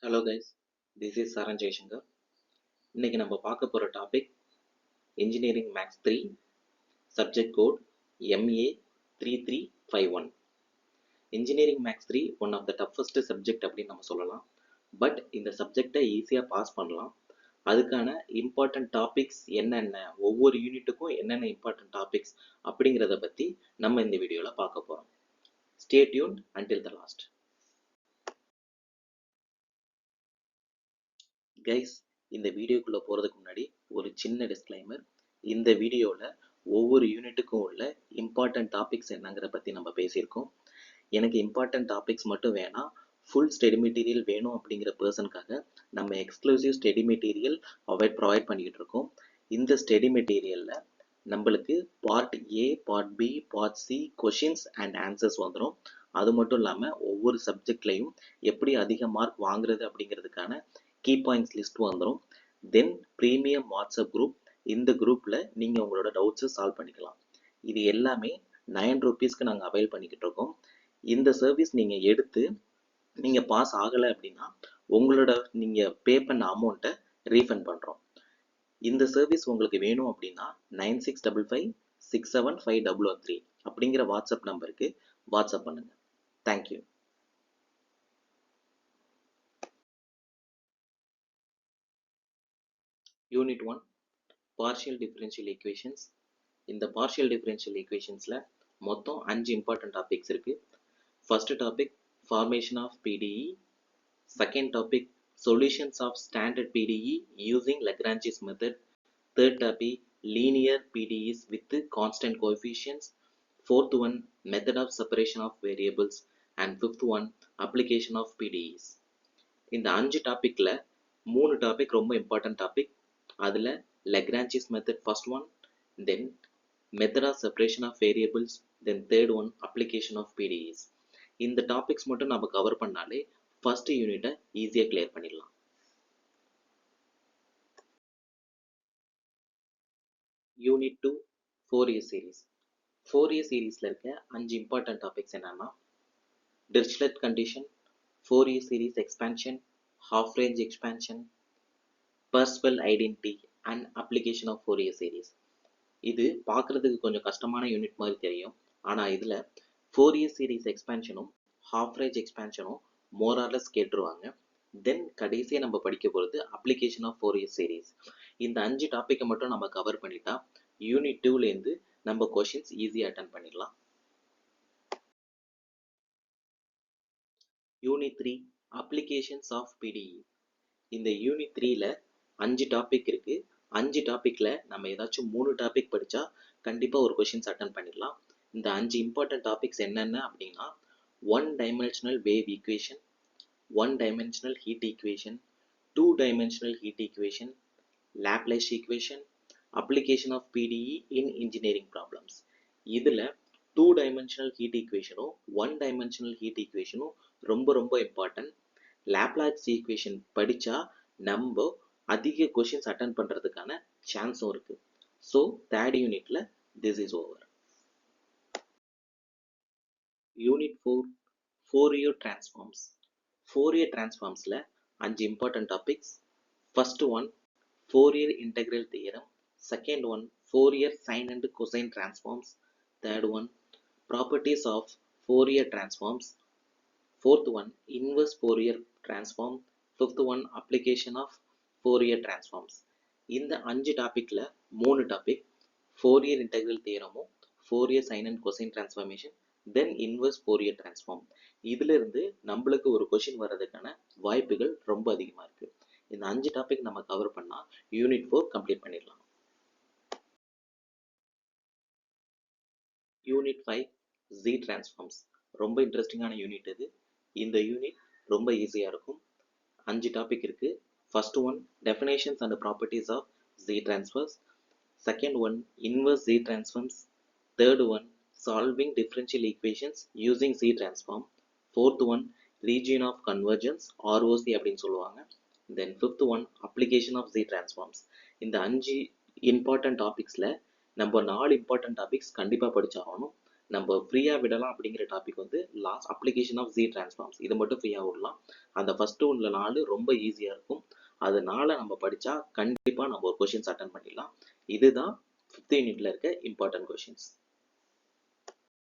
Hello guys, this is Saran Jaishankar. இன்னைக்கு நம்ம பார்க்க போற topic engineering maths 3 subject code MA3351. Engineering maths 3 one of the toughest subject அப்படின்னு நம்ம சொல்லலாம். பட் இந்த சப்ஜெக்டை ஈஸியாக பாஸ் பண்ணலாம். அதுக்கான இம்பார்ட்டன்ட் டாபிக்ஸ் என்னென்ன, ஒவ்வொரு யூனிட்டுக்கும் என்னென்ன இம்பார்ட்டன்ட் டாபிக்ஸ் அப்படிங்கிறத பற்றி நம்ம இந்த வீடியோவில் பார்க்க போகிறோம். Stay tuned until the last. Guys, இந்த வீடியோக்குள்ளே போகிறதுக்கு முன்னாடி ஒரு சின்ன டிஸ்க்ளைமர். இந்த வீடியோவில் ஒவ்வொரு யூனிட்டுக்கும் உள்ள இம்பார்ட்டன்ட் டாபிக்ஸ் என்னங்கிற பற்றி நம்ம பேசியிருக்கோம். எனக்கு இம்பார்ட்டன்ட் டாபிக்ஸ் மட்டும் வேணாம், ஃபுல் ஸ்டடி மெட்டீரியல் வேணும் அப்படிங்கிற பர்சனுக்காக நம்ம எக்ஸ்க்ளூசிவ் ஸ்டடி மெட்டீரியல் ப்ரொவைட் பண்ணிக்கிட்டு இருக்கோம். இந்த ஸ்டடி மெட்டீரியலில் நம்மளுக்கு part A, part B, part C questions and answers வந்துடும். அது மட்டும் இல்லாமல் ஒவ்வொரு சப்ஜெக்ட்லையும் எப்படி அதிக மார்க் வாங்குறது அப்படிங்கிறதுக்கான கீ பாயிண்ட்ஸ் லிஸ்ட் வந்துடும். தென் ப்ரீமியம் வாட்ஸ்அப் குரூப், இந்த குரூப்பில் நீங்கள் உங்களோட டவுட்ஸை சால்வ் பண்ணிக்கலாம். இது எல்லாமே 9 rupeesக்கு நாங்கள் அவைல் பண்ணிக்கிட்டு இருக்கோம். இந்த சர்வீஸ் நீங்கள் எடுத்து நீங்கள் பாஸ் ஆகலை அப்படின்னா உங்களோட நீங்கள் பே பண்ண அமௌண்ட்டை ரீஃபண்ட் பண்ணுறோம். இந்த சர்வீஸ் உங்களுக்கு வேணும் அப்படின்னா 9655675013 அப்படிங்கிற வாட்ஸ்அப் நம்பருக்கு வாட்ஸ்அப் பண்ணுங்கள். Thank you. Unit 1 partial differential equations. இந்த பார்ஷியல் டிஃபரன்ஷியல் ஈக்குவேஷன்ஸில் மொத்தம் 5 இம்பார்ட்டன்ட் டாபிக்ஸ் இருக்குது. First topic formation of PDE. Second topic solutions of standard PDE using Lagrange's method. Third topic linear PDEs with constant coefficients. Fourth one method of separation of variables. And fifth one application of PDEs. இந்த 5 டாப்பிக்கில் 3 topic ரொம்ப important topic. அதில் Lagrange's method first one, then method of separation of variables, then third one application of PDEs. இந்த topics மட்டும் நம்ம cover பண்ணாலே first யூனிட்டை ஈஸியாக கிளியர் பண்ணிடலாம். Unit 2 4A series. 4A சீரீஸில் இருக்க 5 இம்பார்ட்டன்ட் டாபிக்ஸ் என்னன்னா Dirichlet condition, 4A series expansion, half range expansion, Parseval's identity and application of 4A series. இது பார்க்குறதுக்கு கொஞ்சம் கஷ்டமான யூனிட் மாதிரி தெரியும். ஆனால் இதில் 4A சீரீஸ் எக்ஸ்பேன்ஷனும் ஹாஃப் ரேஞ்ச் எக்ஸ்பேன்ஷனும் மோரார்லெஸ் கேட்டுருவாங்க. தென் கடைசியாக நம்ம படிக்க போகிறது அப்ளிகேஷன் ஆஃப் 4A சீரீஸ். இந்த 5 டாப்பிக்கை மட்டும் நம்ம கவர் பண்ணிட்டா யூனிட் 2லேருந்து நம்ம கொஷின்ஸ் ஈஸியாக அட்டன் பண்ணிடலாம். Unit 3 applications of PDE. இந்த யூனிட் 3ல் 5 டாபிக் இருக்குது. 5 டாப்பிக்கில் நம்ம ஏதாச்சும் 3 டாபிக் படித்தா கண்டிப்பாக ஒரு கொஷின்ஸ் அட்டன் பண்ணிடலாம். இந்த 5 இம்பார்ட்டன்ட் டாபிக்ஸ் என்னென்ன அப்படின்னா 1 dimensional wave equation, 1 dimensional heat equation, 2 dimensional heat equation, Laplace equation, application of PDE in engineering problems. இதில் 2 டைமென்ஷனல் ஹீட் ஈக்குவேஷனும் 1 டைமென்ஷனல் ஹீட் ஈக்குவேஷனும் ரொம்ப ரொம்ப இம்பார்ட்டன்ட். லாப்லேஸ் ஈக்குவேஷன் படித்தா நம்ம அதிக கொஷின்ஸ் அட்டன் பண்ணுறதுக்கான சான்ஸும் இருக்குது. ஸோ தேர்ட் யூனிட்டில் this is over. Unit 4 Fourier transforms. Fourier டிரான்ஸ்ஃபார்ம்ஸில் 5 important topics. First one Fourier integral theorem, second one Fourier sine and cosine transforms, third one properties of Fourier transforms, fourth one inverse Fourier transform, fifth one application of Fourier transforms. இந்த 5 டாப்பிக்கில் 3 topic Fourier integral தியரமும் Fourier sine and cosine transformation, then inverse Fourier transform. இதிலிருந்து நம்மளுக்கு ஒரு question வர்றதுக்கான வாய்ப்புகள் ரொம்ப அதிகமாக இருக்குது. இந்த 5 டாபிக் நம்ம கவர் பண்ணால் யூனிட் 4 கம்ப்ளீட் பண்ணிடலாம். Unit 5 Z transforms. ரொம்ப இன்ட்ரெஸ்டிங்கான யூனிட் இது. இந்த யூனிட் ரொம்ப ஈஸியாக இருக்கும். 5 டாபிக் இருக்குது. First one definitions and properties of Z transfers, second one inverse Z transforms, third one solving differential equations using Z transform, fourth one region of convergence ROC அப்படின்னு சொல்லுவாங்க, then fifth one application of Z transforms. இந்த 5 important topicsல நம்ம 4 important topics கண்டிப்பாக படிச்சாகணும். நம்ம ஃப்ரீயா விடலாம் அப்படிங்கிற topic வந்து last application of Z transforms. இது மட்டும் ஃப்ரீயா விடலாம். அந்த ஃபர்ஸ்ட் ஒன்ல 4 ரொம்ப ஈஸியா இருக்கும். அது 4 நம்ம படிச்சா கண்டிப்பா நம்ம ஒரு கொஷின்ஸ் அட்டன் பண்ணிடலாம். இதுதான் 5th யூனிட்ல இருக்க இம்பார்ட்டன்ட் கொஷின்ஸ்.